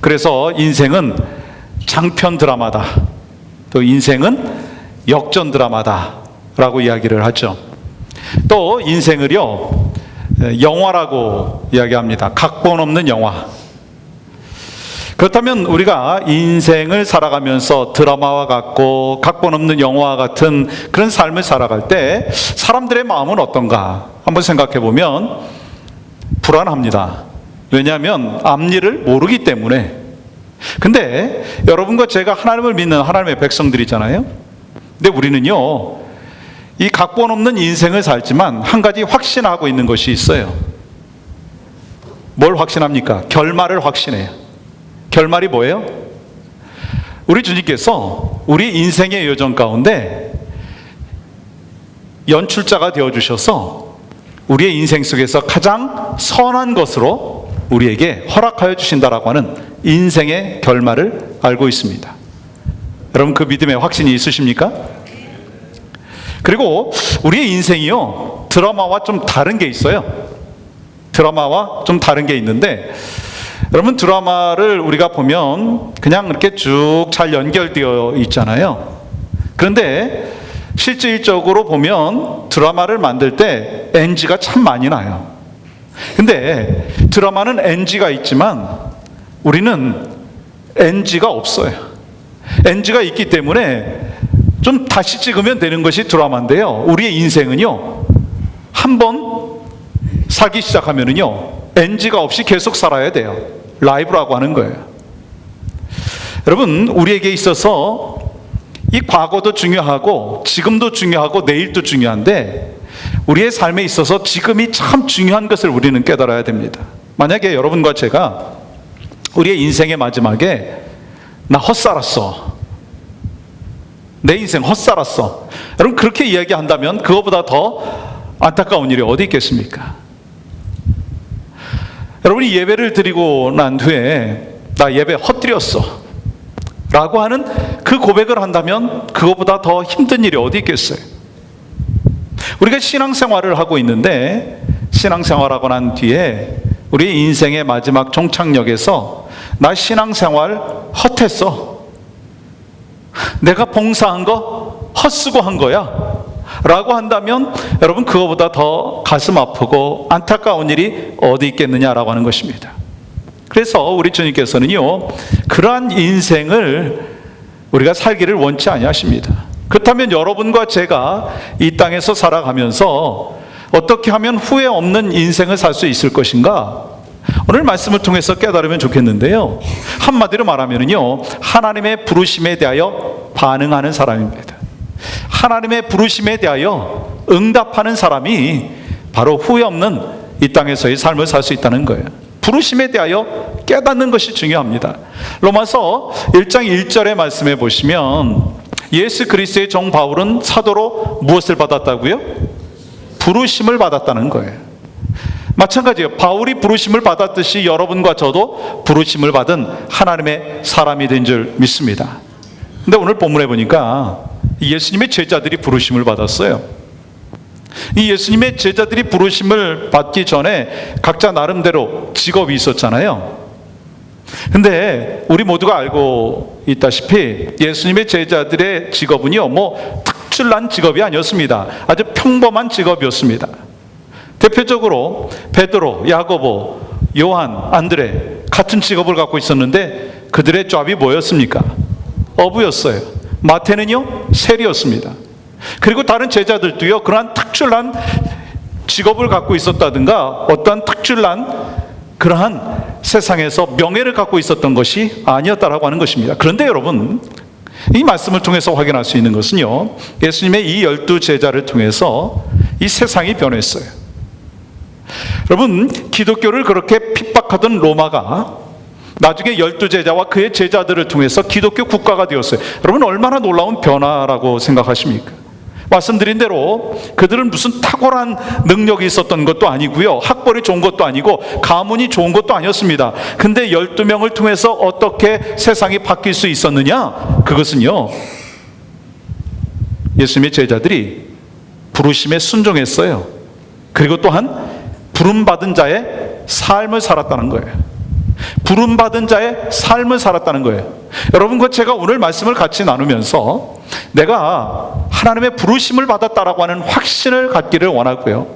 그래서 인생은 장편 드라마다, 또 인생은 역전 드라마다 라고 이야기를 하죠. 또 인생을요, 영화라고 이야기합니다. 각본 없는 영화. 그렇다면 우리가 인생을 살아가면서 드라마와 같고 각본 없는 영화와 같은 그런 삶을 살아갈 때 사람들의 마음은 어떤가 한번 생각해 보면 불안합니다. 왜냐하면 앞일을 모르기 때문에. 근데 여러분과 제가 하나님을 믿는 하나님의 백성들이잖아요. 근데 우리는요, 이 각본 없는 인생을 살지만 한 가지 확신하고 있는 것이 있어요. 뭘 확신합니까? 결말을 확신해요. 결말이 뭐예요? 우리 주님께서 우리 인생의 여정 가운데 연출자가 되어주셔서 우리의 인생 속에서 가장 선한 것으로 우리에게 허락하여 주신다라고 하는 인생의 결말을 알고 있습니다. 여러분, 그 믿음에 확신이 있으십니까? 그리고 우리의 인생이요, 드라마와 좀 다른 게 있어요. 드라마와 좀 다른 게 있는데, 여러분, 드라마를 우리가 보면 그냥 이렇게 쭉 잘 연결되어 있잖아요. 그런데 실질적으로 보면 드라마를 만들 때 NG가 참 많이 나요. 근데 드라마는 NG가 있지만 우리는 NG가 없어요. NG가 있기 때문에 좀 다시 찍으면 되는 것이 드라마인데요, 우리의 인생은요, 한번 살기 시작하면은요, NG가 없이 계속 살아야 돼요. 라이브라고 하는 거예요. 여러분, 우리에게 있어서 이 과거도 중요하고 지금도 중요하고 내일도 중요한데 우리의 삶에 있어서 지금이 참 중요한 것을 우리는 깨달아야 됩니다. 만약에 여러분과 제가 우리의 인생의 마지막에 나 헛살았어, 내 인생 헛살았어, 여러분 그렇게 이야기한다면 그거보다 더 안타까운 일이 어디 있겠습니까? 여러분이 예배를 드리고 난 후에 나 예배 헛드렸어 라고 하는 그 고백을 한다면 그거보다 더 힘든 일이 어디 있겠어요? 우리가 신앙생활을 하고 있는데 신앙생활하고 난 뒤에 우리 인생의 마지막 종착역에서 나 신앙생활 헛했어, 내가 봉사한 거 헛수고 한 거야 라고 한다면 여러분 그거보다 더 가슴 아프고 안타까운 일이 어디 있겠느냐라고 하는 것입니다. 그래서 우리 주님께서는요, 그러한 인생을 우리가 살기를 원치 아니하십니다. 그렇다면 여러분과 제가 이 땅에서 살아가면서 어떻게 하면 후회 없는 인생을 살 수 있을 것인가, 오늘 말씀을 통해서 깨달으면 좋겠는데요, 한마디로 말하면요, 하나님의 부르심에 대하여 반응하는 사람입니다. 하나님의 부르심에 대하여 응답하는 사람이 바로 후회 없는 이 땅에서의 삶을 살 수 있다는 거예요. 부르심에 대하여 깨닫는 것이 중요합니다. 로마서 1장 1절의 말씀에 보시면 예수 그리스도의 종 바울은 사도로 무엇을 받았다고요? 부르심을 받았다는 거예요. 마찬가지예요. 바울이 부르심을 받았듯이 여러분과 저도 부르심을 받은 하나님의 사람이 된 줄 믿습니다. 근데 오늘 본문에 보니까 예수님의 제자들이 부르심을 받았어요. 이 예수님의 제자들이 부르심을 받기 전에 각자 나름대로 직업이 있었잖아요. 근데 우리 모두가 알고 있다시피 예수님의 제자들의 직업은요, 뭐 특출난 직업이 아니었습니다. 아주 평범한 직업이었습니다. 대표적으로 베드로, 야고보, 요한, 안드레 같은 직업을 갖고 있었는데 그들의 잡이 뭐였습니까? 어부였어요. 마태는요, 세리였습니다. 그리고 다른 제자들도요, 그러한 특출난 직업을 갖고 있었다든가 어떠한 특출난 그러한 세상에서 명예를 갖고 있었던 것이 아니었다라고 하는 것입니다. 그런데 여러분, 이 말씀을 통해서 확인할 수 있는 것은요, 예수님의 이 12 제자를 통해서 이 세상이 변했어요. 여러분, 기독교를 그렇게 핍박하던 로마가 나중에 12 제자와 그의 제자들을 통해서 기독교 국가가 되었어요. 여러분, 얼마나 놀라운 변화라고 생각하십니까? 말씀드린 대로 그들은 무슨 탁월한 능력이 있었던 것도 아니고요, 학벌이 좋은 것도 아니고 가문이 좋은 것도 아니었습니다. 근데 12명을 통해서 어떻게 세상이 바뀔 수 있었느냐? 그것은요, 예수님의 제자들이 부르심에 순종했어요. 그리고 또한 부름받은 자의 삶을 살았다는 거예요. 부름받은 자의 삶을 살았다는 거예요. 여러분과 제가 오늘 말씀을 같이 나누면서 내가 하나님의 부르심을 받았다라고 하는 확신을 갖기를 원하고요,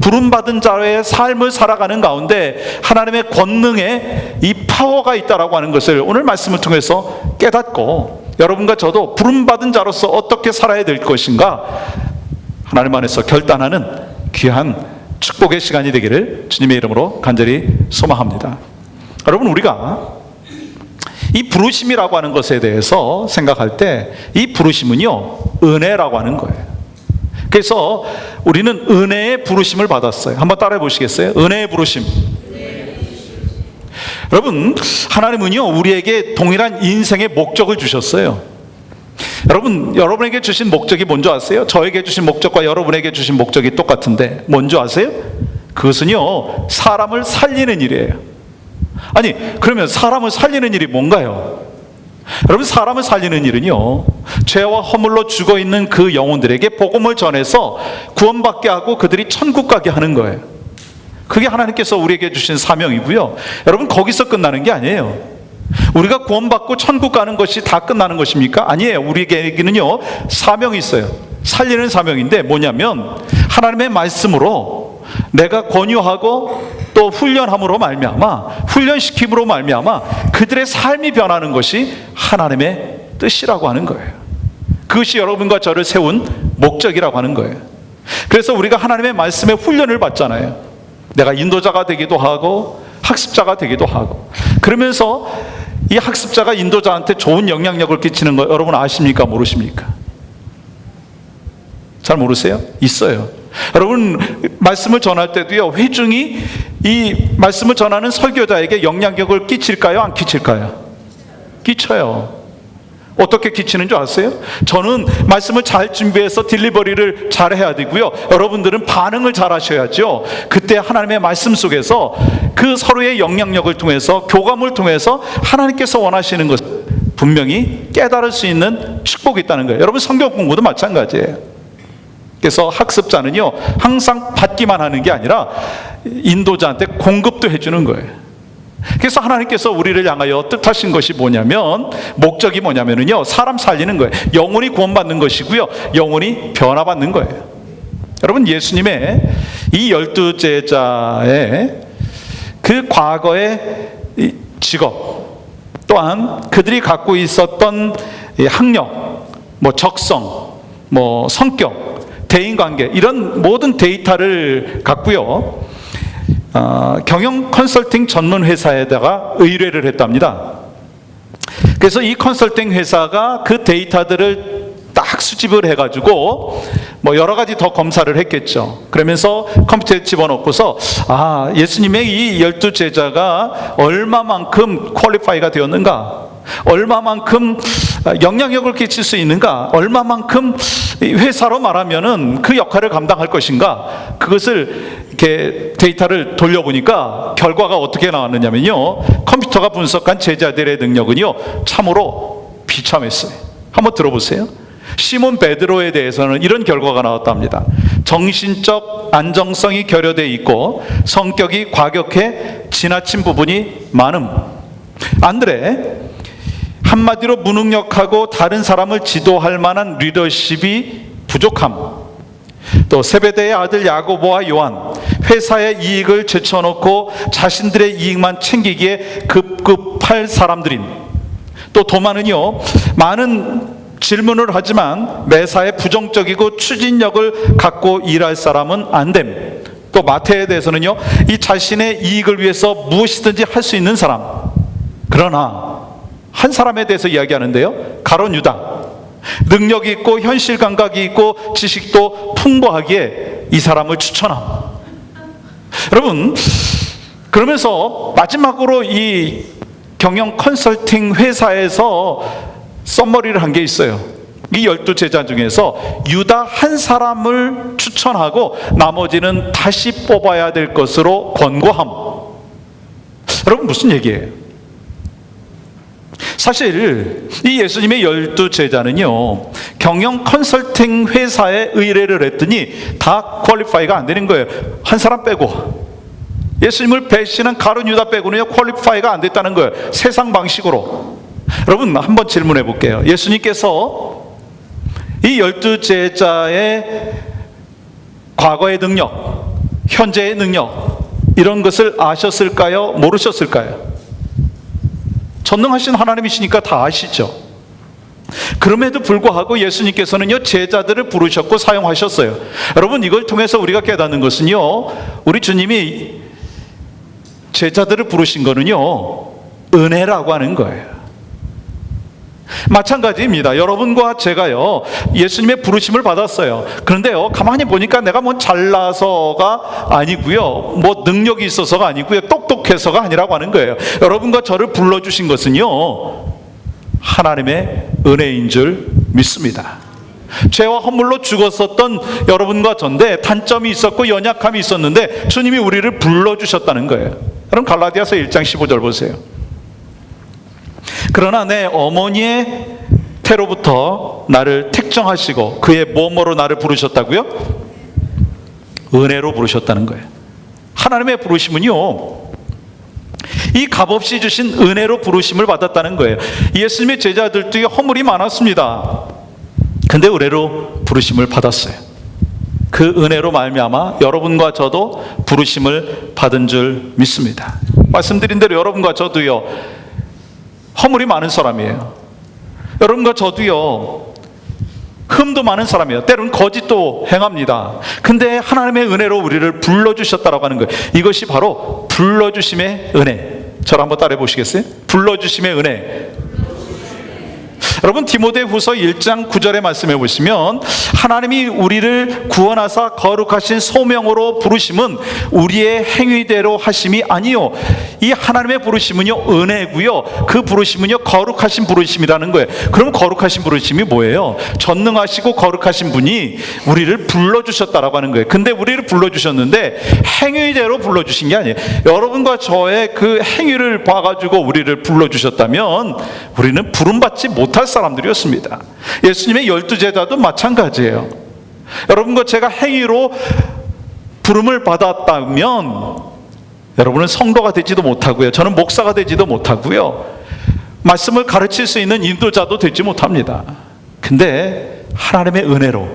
부름받은 자의 삶을 살아가는 가운데 하나님의 권능에 이 파워가 있다라고 하는 것을 오늘 말씀을 통해서 깨닫고, 여러분과 저도 부름받은 자로서 어떻게 살아야 될 것인가 하나님 안에서 결단하는 귀한 축복의 시간이 되기를 주님의 이름으로 간절히 소망합니다. 여러분, 우리가 이 부르심이라고 하는 것에 대해서 생각할 때 이 부르심은요, 은혜라고 하는 거예요. 그래서 우리는 은혜의 부르심을 받았어요. 한번 따라해 보시겠어요? 은혜의 부르심. 여러분, 하나님은요, 우리에게 동일한 인생의 목적을 주셨어요. 여러분에게 주신 목적이 뭔지 아세요? 저에게 주신 목적과 여러분에게 주신 목적이 똑같은데 뭔지 아세요? 그것은요, 사람을 살리는 일이에요. 아니, 그러면 사람을 살리는 일이 뭔가요? 여러분, 사람을 살리는 일은요, 죄와 허물로 죽어있는 그 영혼들에게 복음을 전해서 구원받게 하고 그들이 천국 가게 하는 거예요. 그게 하나님께서 우리에게 주신 사명이고요, 여러분, 거기서 끝나는 게 아니에요. 우리가 구원받고 천국 가는 것이 다 끝나는 것입니까? 아니에요. 우리에게는요, 사명이 있어요. 살리는 사명인데 뭐냐면, 하나님의 말씀으로 내가 권유하고 또 훈련함으로 말미암아, 훈련시킴으로 말미암아 그들의 삶이 변하는 것이 하나님의 뜻이라고 하는 거예요. 그것이 여러분과 저를 세운 목적이라고 하는 거예요. 그래서 우리가 하나님의 말씀에 훈련을 받잖아요. 내가 인도자가 되기도 하고 학습자가 되기도 하고, 그러면서 이 학습자가 인도자한테 좋은 영향력을 끼치는 거 여러분 아십니까? 모르십니까? 잘 모르세요? 있어요. 여러분, 말씀을 전할 때도요, 회중이 이 말씀을 전하는 설교자에게 영향력을 끼칠까요? 안 끼칠까요? 끼쳐요. 어떻게 끼치는 줄 아세요? 저는 말씀을 잘 준비해서 딜리버리를 잘 해야 되고요, 여러분들은 반응을 잘 하셔야죠. 그때 하나님의 말씀 속에서 그 서로의 영향력을 통해서, 교감을 통해서 하나님께서 원하시는 것을 분명히 깨달을 수 있는 축복이 있다는 거예요. 여러분, 성경 공부도 마찬가지예요. 그래서 학습자는요, 항상 받기만 하는 게 아니라 인도자한테 공급도 해주는 거예요. 그래서 하나님께서 우리를 향하여 뜻하신 것이 뭐냐면, 목적이 뭐냐면요, 사람 살리는 거예요. 영혼이 구원받는 것이고요, 영혼이 변화받는 거예요. 여러분, 예수님의 이 12 제자의 그 과거의 직업, 또한 그들이 갖고 있었던 학력, 적성, 성격, 대인관계, 이런 모든 데이터를 갖고요, 경영 컨설팅 전문 회사에다가 의뢰를 했답니다. 그래서 이 컨설팅 회사가 그 데이터들을 딱 수집을 해가지고 여러 가지 더 검사를 했겠죠. 그러면서 컴퓨터에 집어넣고서 예수님의 이 12 제자가 얼마만큼 퀄리파이가 되었는가, 얼마만큼 영향력을 끼칠 수 있는가, 얼마만큼 회사로 말하면은 그 역할을 감당할 것인가, 그것을 이렇게 데이터를 돌려보니까 결과가 어떻게 나왔느냐면요, 컴퓨터가 분석한 제자들의 능력은요, 참으로 비참했어요. 한번 들어보세요. 시몬 베드로에 대해서는 이런 결과가 나왔답니다. 정신적 안정성이 결여되어 있고 성격이 과격해 지나친 부분이 많음. 안드레, 한마디로 무능력하고 다른 사람을 지도할 만한 리더십이 부족함. 또 세베대의 아들 야고보와 요한, 회사의 이익을 제쳐놓고 자신들의 이익만 챙기기에 급급할 사람들인. 또 도마는요, 많은 질문을 하지만 매사에 부정적이고 추진력을 갖고 일할 사람은 안 됨. 또 마태에 대해서는요, 이 자신의 이익을 위해서 무엇이든지 할 수 있는 사람. 그러나 한 사람에 대해서 이야기하는데요, 가룟 유다, 능력이 있고 현실 감각이 있고 지식도 풍부하기에 이 사람을 추천함. 여러분, 그러면서 마지막으로 이 경영 컨설팅 회사에서 썸머리를 한 게 있어요. 이 12 제자 중에서 유다 한 사람을 추천하고 나머지는 다시 뽑아야 될 것으로 권고함. 여러분, 무슨 얘기예요? 사실 이 예수님의 12 제자는요, 경영 컨설팅 회사에 의뢰를 했더니 다 퀄리파이가 안 되는 거예요. 한 사람 빼고. 예수님을 배신한 가룟 유다 빼고는요 퀄리파이가 안 됐다는 거예요. 세상 방식으로. 여러분 한번 질문해 볼게요. 예수님께서 이 12 제자의 과거의 능력, 현재의 능력 이런 것을 아셨을까요? 모르셨을까요? 전능하신 하나님이시니까 다 아시죠. 그럼에도 불구하고 예수님께서는요 제자들을 부르셨고 사용하셨어요. 여러분 이걸 통해서 우리가 깨닫는 것은요, 우리 주님이 제자들을 부르신 거는요 은혜라고 하는 거예요. 마찬가지입니다. 여러분과 제가요 예수님의 부르심을 받았어요. 그런데요 가만히 보니까 내가 뭐 잘나서가 아니고요, 뭐 능력이 있어서가 아니고요, 똑똑해서가 아니라고 하는 거예요. 여러분과 저를 불러주신 것은요 하나님의 은혜인 줄 믿습니다. 죄와 허물로 죽었었던 여러분과 전데 단점이 있었고 연약함이 있었는데 주님이 우리를 불러주셨다는 거예요. 여러분 갈라디아서 1장 15절 보세요. 그러나 내 어머니의 태로부터 나를 택정하시고 그의 뭐뭐로 나를 부르셨다고요? 은혜로 부르셨다는 거예요. 하나님의 부르심은요 이 값없이 주신 은혜로 부르심을 받았다는 거예요. 예수님의 제자들도 허물이 많았습니다. 근데 은혜로 부르심을 받았어요. 그 은혜로 말미암아 여러분과 저도 부르심을 받은 줄 믿습니다. 말씀드린 대로 여러분과 저도요 허물이 많은 사람이에요. 여러분과 저도요 흠도 많은 사람이에요. 때로는 거짓도 행합니다. 근데 하나님의 은혜로 우리를 불러주셨다라고 하는 거예요. 이것이 바로 불러주심의 은혜. 저를 한번 따라해 보시겠어요? 불러주심의 은혜. 여러분 디모데후서 1장 9절에 말씀해 보시면 하나님이 우리를 구원하사 거룩하신 소명으로 부르심은 우리의 행위대로 하심이 아니요, 이 하나님의 부르심은요 은혜고요, 그 부르심은요 거룩하신 부르심이라는 거예요. 그럼 거룩하신 부르심이 뭐예요? 전능하시고 거룩하신 분이 우리를 불러주셨다라고 하는 거예요. 근데 우리를 불러주셨는데 행위대로 불러주신 게 아니에요. 여러분과 저의 그 행위를 봐가지고 우리를 불러주셨다면 우리는 부름받지 못할 사람들이었습니다. 예수님의 12 제자도 마찬가지예요. 여러분과 제가 행위로 부름을 받았다면 여러분은 성도가 되지도 못하고요, 저는 목사가 되지도 못하고요, 말씀을 가르칠 수 있는 인도자도 되지 못합니다. 근데 하나님의 은혜로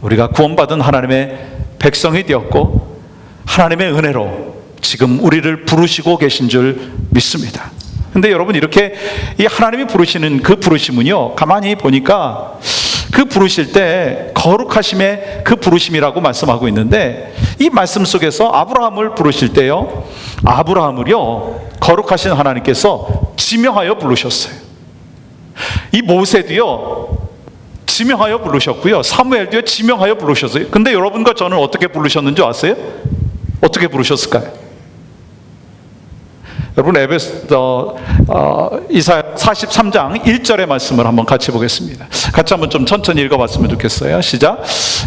우리가 구원받은 하나님의 백성이 되었고 하나님의 은혜로 지금 우리를 부르시고 계신 줄 믿습니다. 근데 여러분 이렇게 이 하나님이 부르시는 그 부르심은요 가만히 보니까 그 부르실 때 거룩하심의 그 부르심이라고 말씀하고 있는데, 이 말씀 속에서 아브라함을 부르실 때요 아브라함을요 거룩하신 하나님께서 지명하여 부르셨어요. 이 모세도요 지명하여 부르셨고요, 사무엘도요 지명하여 부르셨어요. 근데 여러분과 저는 어떻게 부르셨는지 아세요? 어떻게 부르셨을까요? 여러분 이사야 43장 1절의 말씀을 한번 같이 보겠습니다. 같이 한번 좀 천천히 읽어봤으면 좋겠어요. 시작.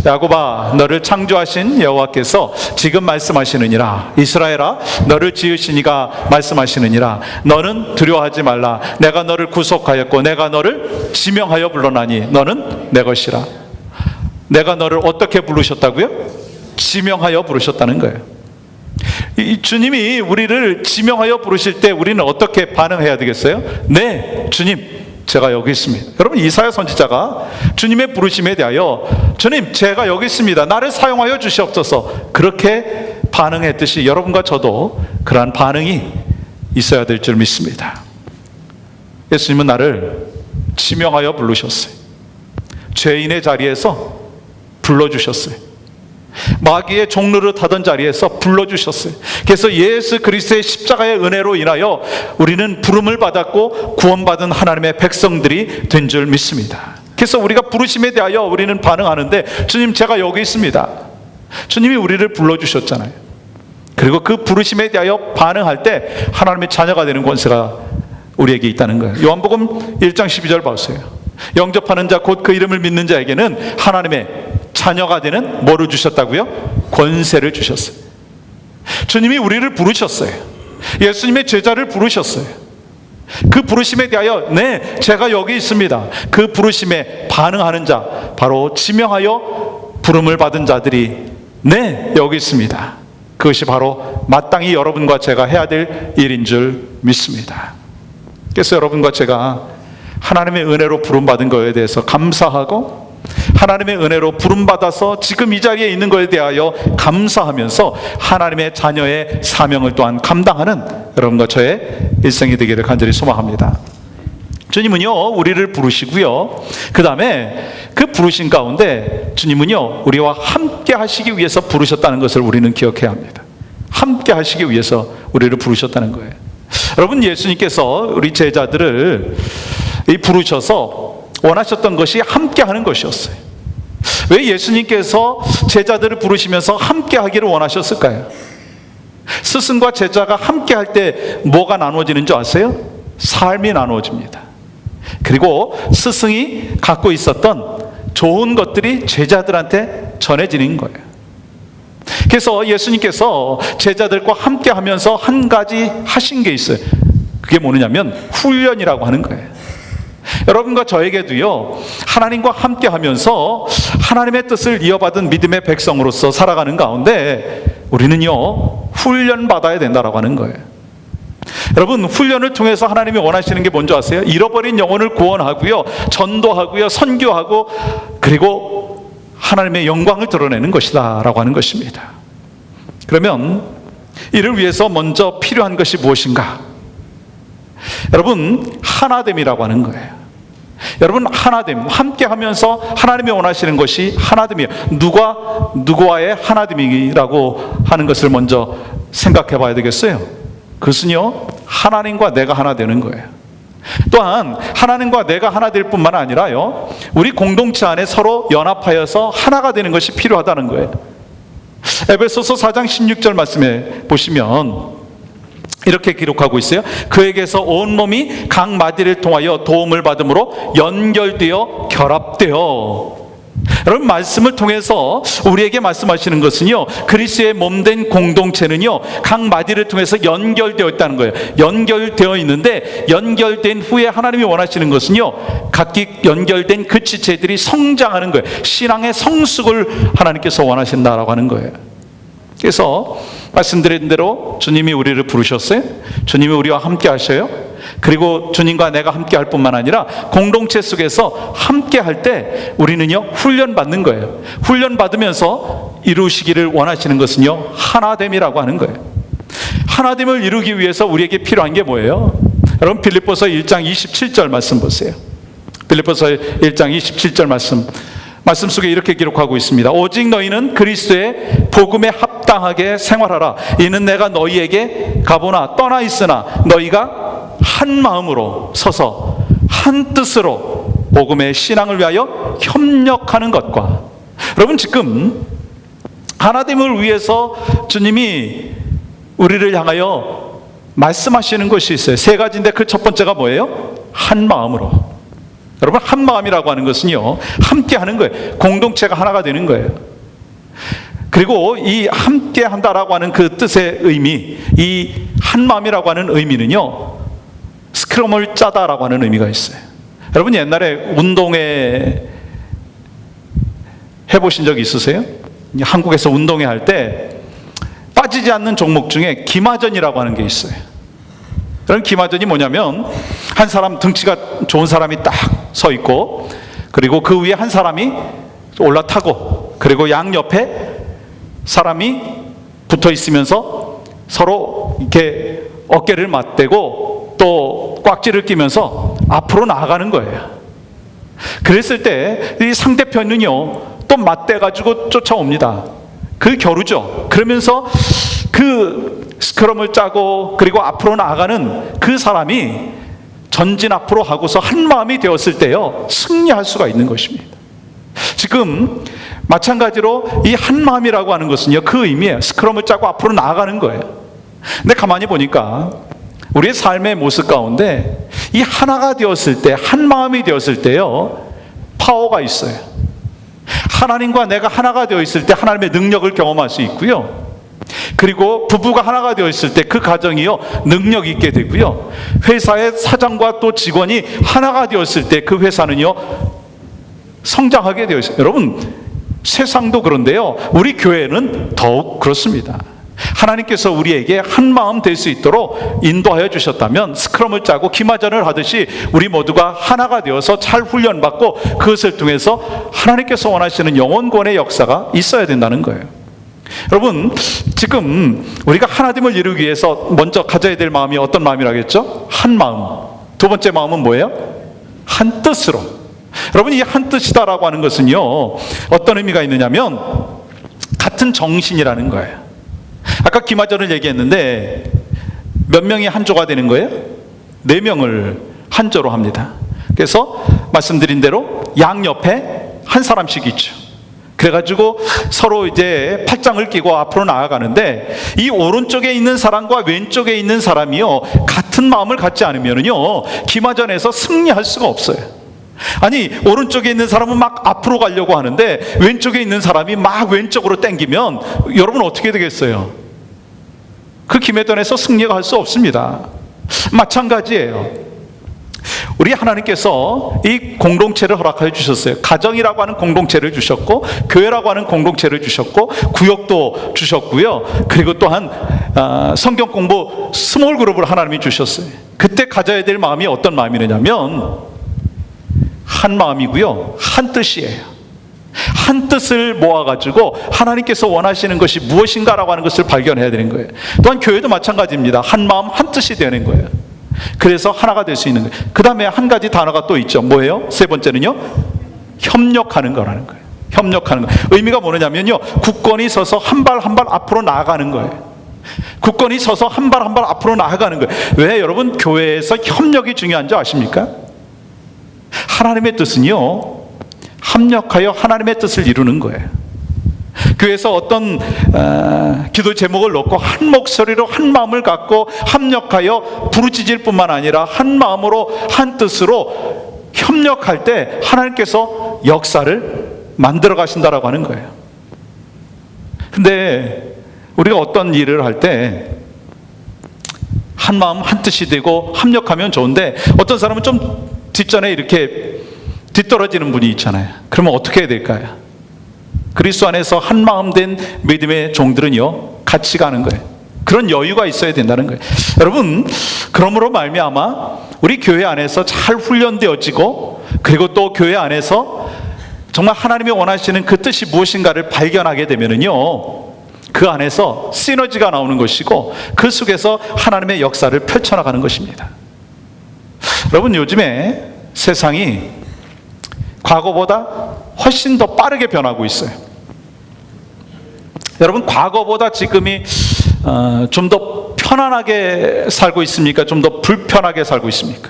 야곱아 너를 창조하신 여호와께서 지금 말씀하시느니라. 이스라엘아 너를 지으신 이가 말씀하시느니라. 너는 두려워하지 말라. 내가 너를 구속하였고 내가 너를 지명하여 불러나니 너는 내 것이라. 내가 너를 어떻게 부르셨다고요? 지명하여 부르셨다는 거예요. 이 주님이 우리를 지명하여 부르실 때 우리는 어떻게 반응해야 되겠어요? 네, 주님, 제가 여기 있습니다. 여러분 이사야 선지자가 주님의 부르심에 대하여 주님, 제가 여기 있습니다, 나를 사용하여 주시옵소서, 그렇게 반응했듯이 여러분과 저도 그러한 반응이 있어야 될 줄 믿습니다. 예수님은 나를 지명하여 부르셨어요. 죄인의 자리에서 불러주셨어요. 마귀의 종로를 타던 자리에서 불러주셨어요. 그래서 예수 그리스도의 십자가의 은혜로 인하여 우리는 부름을 받았고 구원받은 하나님의 백성들이 된 줄 믿습니다. 그래서 우리가 부르심에 대하여 우리는 반응하는데, 주님 제가 여기 있습니다. 주님이 우리를 불러주셨잖아요. 그리고 그 부르심에 대하여 반응할 때 하나님의 자녀가 되는 권세가 우리에게 있다는 거예요. 요한복음 1장 12절 보세요. 영접하는 자 곧 그 이름을 믿는 자에게는 하나님의 자녀가 되는 뭐를 주셨다고요? 권세를 주셨어요. 주님이 우리를 부르셨어요. 예수님의 제자를 부르셨어요. 그 부르심에 대하여 네, 제가 여기 있습니다, 그 부르심에 반응하는 자, 바로 지명하여 부름을 받은 자들이 네, 여기 있습니다, 그것이 바로 마땅히 여러분과 제가 해야 될 일인 줄 믿습니다. 그래서 여러분과 제가 하나님의 은혜로 부름받은 것에 대해서 감사하고, 하나님의 은혜로 부름받아서 지금 이 자리에 있는 것에 대하여 감사하면서 하나님의 자녀의 사명을 또한 감당하는 여러분과 저의 일생이 되기를 간절히 소망합니다. 주님은요, 우리를 부르시고요, 그 다음에 그 부르신 가운데 주님은요, 우리와 함께 하시기 위해서 부르셨다는 것을 우리는 기억해야 합니다. 함께 하시기 위해서 우리를 부르셨다는 거예요. 여러분, 예수님께서 우리 제자들을 부르셔서 원하셨던 것이 함께 하는 것이었어요. 왜 예수님께서 제자들을 부르시면서 함께 하기를 원하셨을까요? 스승과 제자가 함께 할 때 뭐가 나누어지는 줄 아세요? 삶이 나누어집니다. 그리고 스승이 갖고 있었던 좋은 것들이 제자들한테 전해지는 거예요. 그래서 예수님께서 제자들과 함께 하면서 한 가지 하신 게 있어요. 그게 뭐냐면 훈련이라고 하는 거예요. 여러분과 저에게도요, 하나님과 함께 하면서 하나님의 뜻을 이어받은 믿음의 백성으로서 살아가는 가운데 우리는요, 훈련받아야 된다라고 하는 거예요. 여러분, 훈련을 통해서 하나님이 원하시는 게 뭔지 아세요? 잃어버린 영혼을 구원하고요, 전도하고요, 선교하고, 그리고 하나님의 영광을 드러내는 것이다 라고 하는 것입니다. 그러면 이를 위해서 먼저 필요한 것이 무엇인가? 여러분, 하나됨이라고 하는 거예요. 여러분, 하나됨, 함께 하면서 하나님이 원하시는 것이 하나됨이에요. 누구와의 하나됨이라고 하는 것을 먼저 생각해 봐야 되겠어요. 그것은요, 하나님과 내가 하나 되는 거예요. 또한 하나님과 내가 하나 될 뿐만 아니라요, 우리 공동체 안에 서로 연합하여서 하나가 되는 것이 필요하다는 거예요. 에베소서 4장 16절 말씀에 보시면 이렇게 기록하고 있어요. 그에게서 온몸이 각 마디를 통하여 도움을 받음으로 연결되어 결합되어. 여러분, 말씀을 통해서 우리에게 말씀하시는 것은요, 그리스도의 몸된 공동체는요, 각 마디를 통해서 연결되어 있다는 거예요. 연결되어 있는데, 연결된 후에 하나님이 원하시는 것은요, 각기 연결된 그 지체들이 성장하는 거예요. 신앙의 성숙을 하나님께서 원하신다라고 하는 거예요. 그래서 말씀드린 대로 주님이 우리를 부르셨어요. 주님이 우리와 함께 하셔요. 그리고 주님과 내가 함께 할 뿐만 아니라 공동체 속에서 함께 할 때 우리는요, 훈련받는 거예요. 훈련받으면서 이루시기를 원하시는 것은요, 하나됨이라고 하는 거예요. 하나됨을 이루기 위해서 우리에게 필요한 게 뭐예요? 여러분, 빌립보서 1장 27절 말씀 보세요. 빌립보서 1장 27절 말씀 속에 이렇게 기록하고 있습니다. 오직 너희는 그리스도의 복음에 합당하게 생활하라. 이는 내가 너희에게 가보나 떠나 있으나 너희가 한 마음으로 서서 한 뜻으로 복음의 신앙을 위하여 협력하는 것과. 여러분, 지금 하나됨을 위해서 주님이 우리를 향하여 말씀하시는 것이 있어요. 세 가지인데 그 첫 번째가 뭐예요? 한 마음으로. 여러분, 한 마음이라고 하는 것은요, 함께 하는 거예요. 공동체가 하나가 되는 거예요. 그리고 이 함께 한다라고 하는 그 뜻의 의미, 이 한 마음이라고 하는 의미는요, 스크럼을 짜다라고 하는 의미가 있어요. 여러분, 옛날에 운동회 해보신 적 있으세요? 한국에서 운동회 할 때 빠지지 않는 종목 중에 기마전이라고 하는 게 있어요. 그런 기마전이 뭐냐면, 한 사람, 등치가 좋은 사람이 딱 서 있고, 그리고 그 위에 한 사람이 올라타고, 그리고 양옆에 사람이 붙어 있으면서 서로 이렇게 어깨를 맞대고 또 꽉지를 끼면서 앞으로 나아가는 거예요. 그랬을 때 이 상대편은요, 또 맞대가지고 쫓아옵니다. 그 겨루죠. 그러면서 그 스크럼을 짜고 그리고 앞으로 나아가는 그 사람이 전진 앞으로 하고서 한 마음이 되었을 때요, 승리할 수가 있는 것입니다. 지금 마찬가지로 이 한 마음이라고 하는 것은요, 그 의미예요. 스크럼을 짜고 앞으로 나아가는 거예요. 근데 가만히 보니까 우리의 삶의 모습 가운데 이 하나가 되었을 때, 한 마음이 되었을 때요, 파워가 있어요. 하나님과 내가 하나가 되어 있을 때 하나님의 능력을 경험할 수 있고요, 그리고 부부가 하나가 되어 있을 때 그 가정이요, 능력 있게 되고요, 회사의 사장과 또 직원이 하나가 되었을 때 그 회사는요, 성장하게 되어 있어요. 여러분, 세상도 그런데요, 우리 교회는 더욱 그렇습니다. 하나님께서 우리에게 한 마음 될 수 있도록 인도하여 주셨다면 스크럼을 짜고 기마전을 하듯이 우리 모두가 하나가 되어서 잘 훈련받고 그것을 통해서 하나님께서 원하시는 영혼권의 역사가 있어야 된다는 거예요. 여러분, 지금 우리가 하나됨을 이루기 위해서 먼저 가져야 될 마음이 어떤 마음이라겠죠? 한 마음. 두 번째 마음은 뭐예요? 한 뜻으로. 여러분, 이 한 뜻이다라고 하는 것은요, 어떤 의미가 있느냐면 같은 정신이라는 거예요. 아까 기마전을 얘기했는데 몇 명이 한 조가 되는 거예요? 4명을 한 조로 합니다. 그래서 말씀드린 대로 양옆에 한 사람씩 있죠. 그래가지고 서로 이제 팔짱을 끼고 앞으로 나아가는데, 이 오른쪽에 있는 사람과 왼쪽에 있는 사람이요, 같은 마음을 갖지 않으면요 기마전에서 승리할 수가 없어요. 아니, 오른쪽에 있는 사람은 막 앞으로 가려고 하는데 왼쪽에 있는 사람이 막 왼쪽으로 당기면 여러분 어떻게 되겠어요? 그 기마전에서 승리가 할 수 없습니다. 마찬가지예요. 우리 하나님께서 이 공동체를 허락하여 주셨어요. 가정이라고 하는 공동체를 주셨고, 교회라고 하는 공동체를 주셨고, 구역도 주셨고요. 그리고 또한 성경 공부 스몰 그룹을 하나님이 주셨어요. 그때 가져야 될 마음이 어떤 마음이냐면 한 마음이고요, 한 뜻이에요. 한 뜻을 모아가지고 하나님께서 원하시는 것이 무엇인가라고 하는 것을 발견해야 되는 거예요. 또한 교회도 마찬가지입니다. 한 마음 한 뜻이 되는 거예요. 그래서 하나가 될 수 있는 거예요. 그 다음에 한 가지 단어가 또 있죠. 뭐예요? 세 번째는요, 협력하는 거라는 거예요. 협력하는 거. 의미가 뭐냐면요, 굳건히 서서 한 발 한 발 앞으로 나아가는 거예요. 굳건히 서서 한 발 한 발 앞으로 나아가는 거예요. 왜 여러분 교회에서 협력이 중요한지 아십니까? 하나님의 뜻은요, 합력하여 하나님의 뜻을 이루는 거예요. 교회에서 어떤 기도 제목을 놓고 한 목소리로 한 마음을 갖고 합력하여 부르짖을 뿐만 아니라 한 마음으로 한 뜻으로 협력할 때 하나님께서 역사를 만들어 가신다라고 하는 거예요. 근데 우리가 어떤 일을 할 때 한 마음 한 뜻이 되고 합력하면 좋은데, 어떤 사람은 좀 뒷전에 이렇게 뒤떨어지는 분이 있잖아요. 그러면 어떻게 해야 될까요? 그리스도 안에서 한 마음 된 믿음의 종들은요, 같이 가는 거예요. 그런 여유가 있어야 된다는 거예요. 여러분, 그러므로 말미암아 우리 교회 안에서 잘 훈련되어지고, 그리고 또 교회 안에서 정말 하나님이 원하시는 그 뜻이 무엇인가를 발견하게 되면은요, 그 안에서 시너지가 나오는 것이고, 그 속에서 하나님의 역사를 펼쳐나가는 것입니다. 여러분, 요즘에 세상이 과거보다 훨씬 더 빠르게 변하고 있어요. 여러분, 과거보다 지금이 좀 더 편안하게 살고 있습니까? 좀 더 불편하게 살고 있습니까?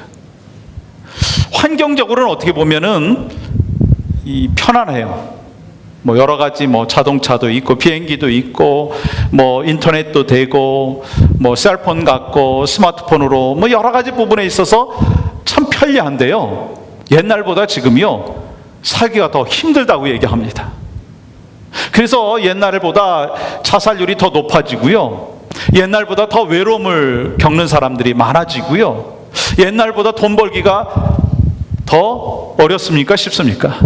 환경적으로는 어떻게 보면은 편안해요. 뭐 여러 가지 자동차도 있고 비행기도 있고 인터넷도 되고 셀폰 갖고 스마트폰으로 여러 가지 부분에 있어서 참 편리한데요, 옛날보다 지금요 살기가 더 힘들다고 얘기합니다. 그래서 옛날보다 자살률이 더 높아지고요, 옛날보다 더 외로움을 겪는 사람들이 많아지고요, 옛날보다 돈 벌기가 더 어렵습니까? 쉽습니까?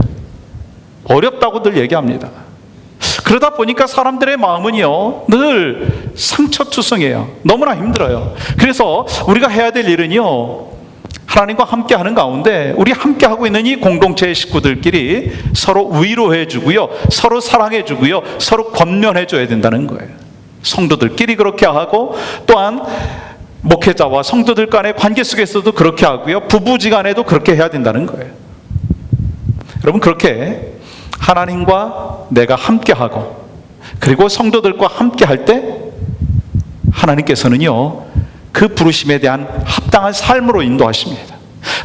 어렵다고들 얘기합니다. 그러다 보니까 사람들의 마음은요 늘 상처투성이에요. 너무나 힘들어요. 그래서 우리가 해야 될 일은요, 하나님과 함께하는 가운데 우리 함께하고 있는 이 공동체의 식구들끼리 서로 위로해 주고요, 서로 사랑해 주고요, 서로 권면해 줘야 된다는 거예요. 성도들끼리 그렇게 하고, 또한 목회자와 성도들 간의 관계 속에서도 그렇게 하고요, 부부지간에도 그렇게 해야 된다는 거예요. 여러분, 그렇게 하나님과 내가 함께하고, 그리고 성도들과 함께할 때 하나님께서는요 그 부르심에 대한 합당한 삶으로 인도하십니다.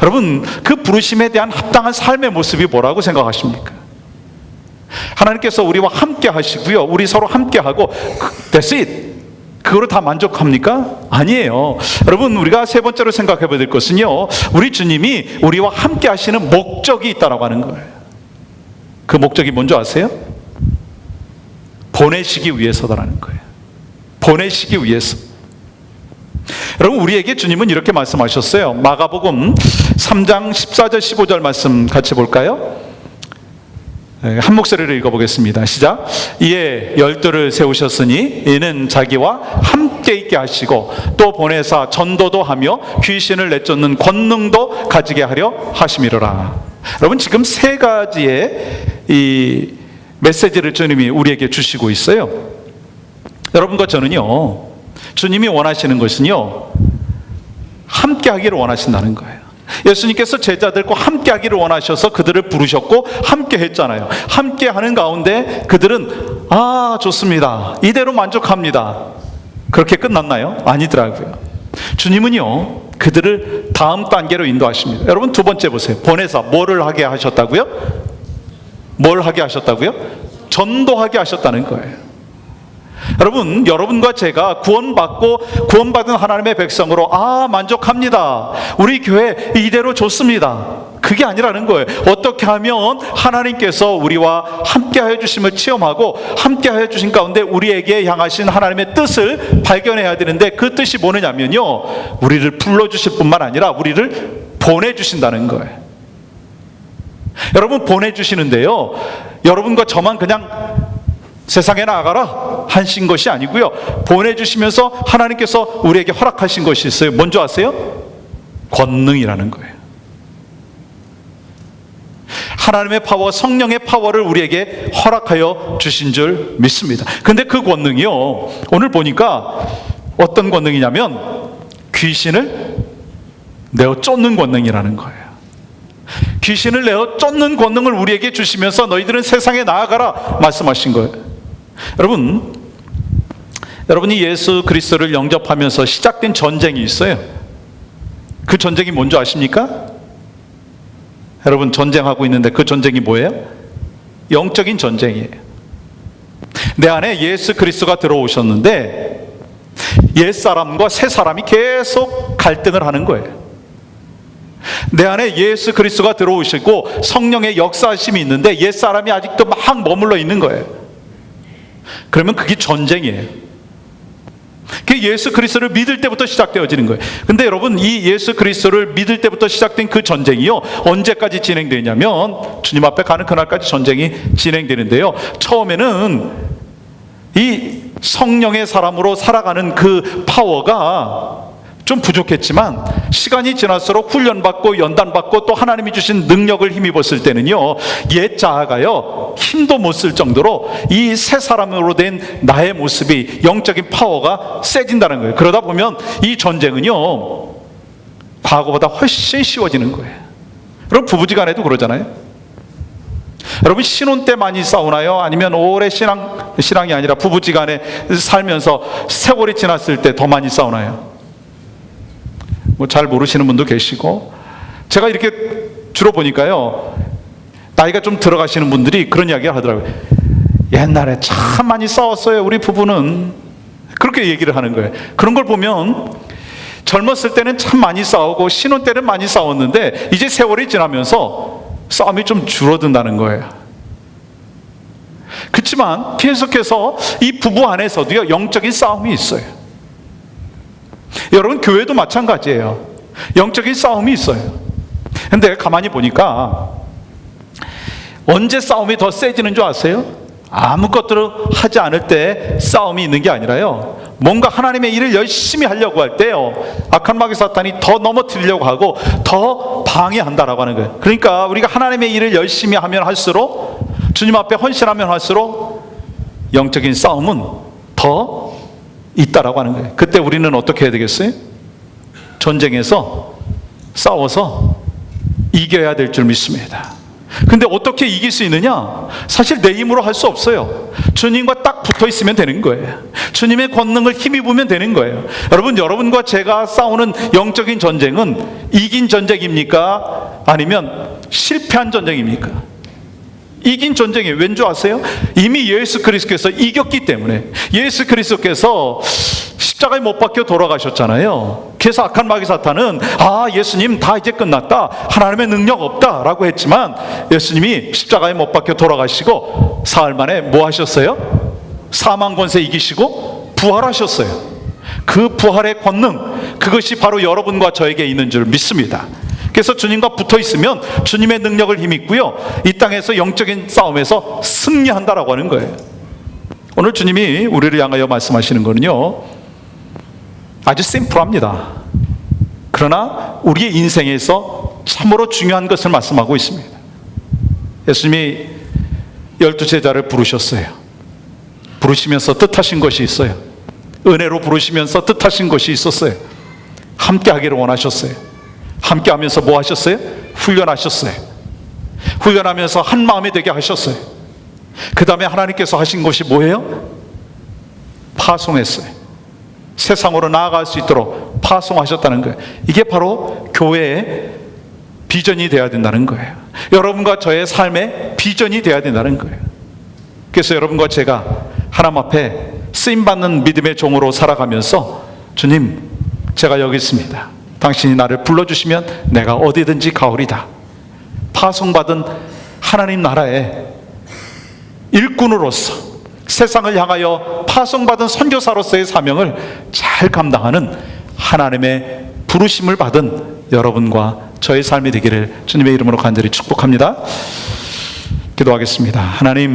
여러분, 그 부르심에 대한 합당한 삶의 모습이 뭐라고 생각하십니까? 하나님께서 우리와 함께 하시고요, 우리 서로 함께 하고 That's it. 그거로 다 만족합니까? 아니에요. 여러분, 우리가 세 번째로 생각해 봐야 될 것은요, 우리 주님이 우리와 함께 하시는 목적이 있다라고 하는 거예요. 그 목적이 뭔지 아세요? 보내시기 위해서다라는 거예요. 보내시기 위해서. 여러분, 우리에게 주님은 이렇게 말씀하셨어요. 마가복음 3장 14절 15절 말씀 같이 볼까요? 한 목소리를 읽어보겠습니다. 시작. 이에 12를 세우셨으니 이는 자기와 함께 있게 하시고 또 보내사 전도도 하며 귀신을 내쫓는 권능도 가지게 하려 하심이로라. 여러분, 지금 세 가지의 이 메시지를 주님이 우리에게 주시고 있어요. 여러분과 저는요, 주님이 원하시는 것은요, 함께 하기를 원하신다는 거예요. 예수님께서 제자들과 함께 하기를 원하셔서 그들을 부르셨고 함께 했잖아요. 함께 하는 가운데 그들은 좋습니다, 이대로 만족합니다, 그렇게 끝났나요? 아니더라고요. 주님은요, 그들을 다음 단계로 인도하십니다. 여러분, 두 번째 보세요. 보내사 뭐를 하게 하셨다고요? 뭘 하게 하셨다고요? 전도하게 하셨다는 거예요. 여러분, 여러분과 제가 구원받은 하나님의 백성으로 만족합니다, 우리 교회 이대로 좋습니다, 그게 아니라는 거예요. 어떻게 하면 하나님께서 우리와 함께하여 주심을 체험하고 함께하여 주신 가운데 우리에게 향하신 하나님의 뜻을 발견해야 되는데, 그 뜻이 뭐냐면요, 우리를 불러주실 뿐만 아니라 우리를 보내주신다는 거예요. 여러분, 보내주시는데요, 여러분과 저만 그냥 세상에 나가라 하신 것이 아니고요, 보내주시면서 하나님께서 우리에게 허락하신 것이 있어요. 뭔지 아세요? 권능이라는 거예요. 하나님의 파워, 성령의 파워를 우리에게 허락하여 주신 줄 믿습니다. 근데 그 권능이요, 오늘 보니까 어떤 권능이냐면 귀신을 내어 쫓는 권능이라는 거예요. 귀신을 내어 쫓는 권능을 우리에게 주시면서 너희들은 세상에 나아가라 말씀하신 거예요. 여러분이 예수 그리스도를 영접하면서 시작된 전쟁이 있어요. 그 전쟁이 뭔지 아십니까? 여러분, 전쟁하고 있는데 그 전쟁이 뭐예요? 영적인 전쟁이에요. 내 안에 예수 그리스도가 들어오셨는데 옛사람과 새사람이 계속 갈등을 하는 거예요. 내 안에 예수 그리스도가 들어오시고 성령의 역사하심이 있는데 옛사람이 아직도 막 머물러 있는 거예요. 그러면 그게 전쟁이에요. 그게 예수 그리스도를 믿을 때부터 시작되어지는 거예요. 근데 여러분, 이 예수 그리스도를 믿을 때부터 시작된 그 전쟁이요, 언제까지 진행되냐면 주님 앞에 가는 그날까지 전쟁이 진행되는데요, 처음에는 이 성령의 사람으로 살아가는 그 파워가 좀 부족했지만 시간이 지날수록 훈련받고 연단받고 또 하나님이 주신 능력을 힘입었을 때는요, 옛 자아가요 힘도 못 쓸 정도로 이 새 사람으로 된 나의 모습이, 영적인 파워가 세진다는 거예요. 그러다 보면 이 전쟁은요 과거보다 훨씬 쉬워지는 거예요. 여러분, 부부지간에도 그러잖아요. 여러분, 신혼 때 많이 싸우나요? 아니면 오래 신앙이 아니라 부부지간에 살면서 세월이 지났을 때 더 많이 싸우나요? 잘 모르시는 분도 계시고, 제가 이렇게 주로 보니까요, 나이가 좀 들어가시는 분들이 그런 이야기를 하더라고요. 옛날에 참 많이 싸웠어요, 우리 부부는. 그렇게 얘기를 하는 거예요. 그런 걸 보면 젊었을 때는 참 많이 싸우고 신혼 때는 많이 싸웠는데 이제 세월이 지나면서 싸움이 좀 줄어든다는 거예요. 그렇지만 계속해서 이 부부 안에서도요, 영적인 싸움이 있어요. 여러분, 교회도 마찬가지예요. 영적인 싸움이 있어요. 근데 가만히 보니까 언제 싸움이 더 세지는 줄 아세요? 아무것도 하지 않을 때 싸움이 있는 게 아니라요, 뭔가 하나님의 일을 열심히 하려고 할 때요, 악한 마귀 사탄이 더 넘어뜨리려고 하고 더 방해한다라고 하는 거예요. 그러니까 우리가 하나님의 일을 열심히 하면 할수록, 주님 앞에 헌신하면 할수록 영적인 싸움은 더 있다라고 하는 거예요. 그때 우리는 어떻게 해야 되겠어요? 전쟁에서 싸워서 이겨야 될 줄 믿습니다. 근데 어떻게 이길 수 있느냐? 사실 내 힘으로 할 수 없어요. 주님과 딱 붙어 있으면 되는 거예요. 주님의 권능을 힘입으면 되는 거예요. 여러분과 제가 싸우는 영적인 전쟁은 이긴 전쟁입니까? 아니면 실패한 전쟁입니까? 이긴 전쟁이에요. 왠 줄 아세요? 이미 예수 그리스도께서 이겼기 때문에. 예수 그리스도께서 십자가에 못 박혀 돌아가셨잖아요. 그래서 악한 마귀 사탄은 예수님 다 이제 끝났다, 하나님의 능력 없다 라고 했지만, 예수님이 십자가에 못 박혀 돌아가시고 사흘 만에 뭐 하셨어요? 사망 권세 이기시고 부활하셨어요. 그 부활의 권능, 그것이 바로 여러분과 저에게 있는 줄 믿습니다. 그래서 주님과 붙어 있으면 주님의 능력을 힘입고요, 이 땅에서 영적인 싸움에서 승리한다라고 하는 거예요. 오늘 주님이 우리를 향하여 말씀하시는 거는요, 아주 심플합니다. 그러나 우리의 인생에서 참으로 중요한 것을 말씀하고 있습니다. 예수님이 12제자를 부르셨어요. 부르시면서 뜻하신 것이 있어요. 은혜로 부르시면서 뜻하신 것이 있었어요. 함께 하기를 원하셨어요. 함께 하면서 뭐 하셨어요? 훈련하셨어요. 훈련하면서 한 마음이 되게 하셨어요. 그 다음에 하나님께서 하신 것이 뭐예요? 파송했어요. 세상으로 나아갈 수 있도록 파송하셨다는 거예요. 이게 바로 교회의 비전이 되어야 된다는 거예요. 여러분과 저의 삶의 비전이 되어야 된다는 거예요. 그래서 여러분과 제가 하나님 앞에 쓰임받는 믿음의 종으로 살아가면서, 주님, 제가 여기 있습니다. 당신이 나를 불러주시면 내가 어디든지 가오리다. 파송받은 하나님 나라의 일꾼으로서, 세상을 향하여 파송받은 선교사로서의 사명을 잘 감당하는 하나님의 부르심을 받은 여러분과 저의 삶이 되기를 주님의 이름으로 간절히 축복합니다. 기도하겠습니다. 하나님,